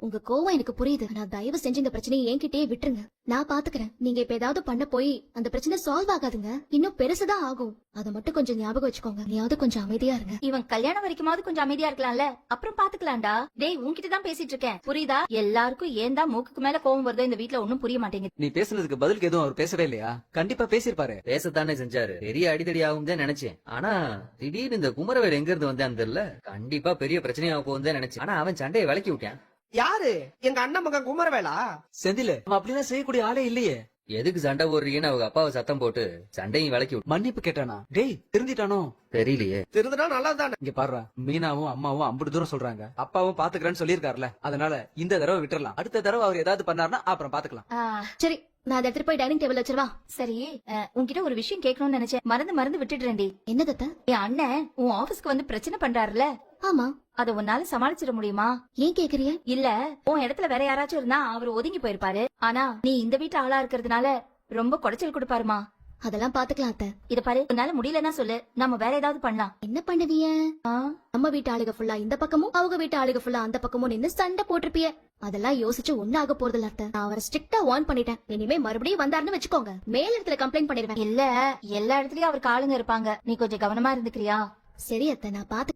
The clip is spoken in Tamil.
உங்க கோவம் எனக்கு புரியுது. நான் தயவு செஞ்சு இந்த பிரச்சனையை என்கிட்டயே விட்டுருங்க. நான் பாத்துக்கிறேன். நீங்க இப்ப ஏதாவது பண்ண போய் அந்த பிரச்சனை சால்வ் ஆகாதுங்க, இன்னும் பெருசுதான் ஆகும். அத மட்டும் கொஞ்சம் ஞாபகம் வச்சுக்கோங்க. நீயாவது கொஞ்சம் அமைதியா இருங்க. இவன் கல்யாணம் வரைக்குமாவது கொஞ்சம் அமைதியா இருக்கலாம்ல, அப்புறம் பாத்துக்கலாம்டா. டேய் உன்கிட்ட தான் பேசிட்டு இருக்கேன், புரியுதா? எல்லாருக்கும் ஏன் தான் மூக்குக்கு மேல கோவம் வருதோ இந்த வீட்ல ஒண்ணும் புரிய மாட்டேங்குது. நீ பேசுனதுக்கு பதிலுக்கு எதுவும் அவர் பேசவே இல்லையா? கண்டிப்பா பேசிருப்பாரு. பேசத்தானே செஞ்சாரு. பெரிய அடிதடி ஆகும் தான் நினைச்சேன். ஆனா திடீர்னு இந்த குமரவேல் எங்க இருந்து வந்தான்னு தெரியல. கண்டிப்பா பெரிய பிரச்சனையா போகும் தான் நினைச்சேன். ஆனா அவன் சண்டையை விலக்கி விட்டான். யாரு? எங்க அண்ணன் மகன் குமரவேலா? செந்தில அவன் அப்படிலாம் செய்யக்கூடிய ஆளே இல்லையே. எதுக்கு சண்டை போடுறீங்கன்னு அவங்க அப்பாவை சத்தம் போட்டு சண்டையும் விலக்கி விட்டு. மன்னிப்பு கேட்டானா? டேய் திருந்திட்டானோ தெரியலையே. திருதுனா நல்லதுதானே. இங்க பாருடா, மீனாவும் அம்மாவும் அம்புட்டு தூரம் சொல்றாங்க, அப்பாவும் பாத்துக்கிறேன்னு சொல்லிருக்காருல. அதனால இந்த தடவை விட்டுறலாம். அடுத்த தடவை அவர் ஏதாவது பண்ணாருன்னா அப்புறம் பாத்துக்கலாம். சரி, நான் அதை எடுத்துட்டு போய் டைனிங் டேபிள் வச்சிருவா. சரி, உன்கிட்ட ஒரு விஷயம் கேட்கணும்னு நினைச்சேன், மறந்து விட்டுடுறேன்டி. என்னதத்த? என் அண்ணன் உன் ஆபீஸ்க்கு வந்து பிரச்சனை பண்றாருல, ஆமா, அத உன்னால சமாளிச்சிட முடியுமா? ஏன் கேக்குறிய? இல்ல, உன் இடத்துல வேற யாராச்சும் இருந்தா அவர் ஒதுங்கி போயிருப்பாரு. ஆனா நீ இந்த வீட்டு ஆளா இருக்கிறதுனால ரொம்ப குடைச்சல் கொடுப்பாருமா. அதெல்லாம் பாத்துக்கலாம் அத்த. இத பாரு, உன்னால முடியலன்னா சொல்லு, நம்ம வேற ஏதாவது பண்ணலாம். என்ன பண்ணுவீங்க? நம்ம வீட்டு ஆளுக ஃபுல்லா இந்த பக்கமும், அவங்க வீட்டு ஆளுக ஃபுல்லா அந்த பக்கமும் நின்னு சண்டை போட்டிருப்பிய. அதெல்லாம் யோசிச்சு ஒண்ணாக போறதில்ல அத்த. நான் அவரை ஸ்ட்ரிக்டா வார்ன் பண்ணிட்டேன். இனிமே மறுபடியும் வந்தாருன்னு வச்சுக்கோங்க, மேல இடத்துல கம்ப்ளைண்ட் பண்ணிடுவேன். இல்ல, எல்லா இடத்துலயும் அவருக்கு ஆளுங்க இருப்பாங்க, நீ கொஞ்சம் கவனமா இருந்துக்கிறியா? சரி அத்த, நான் பாத்து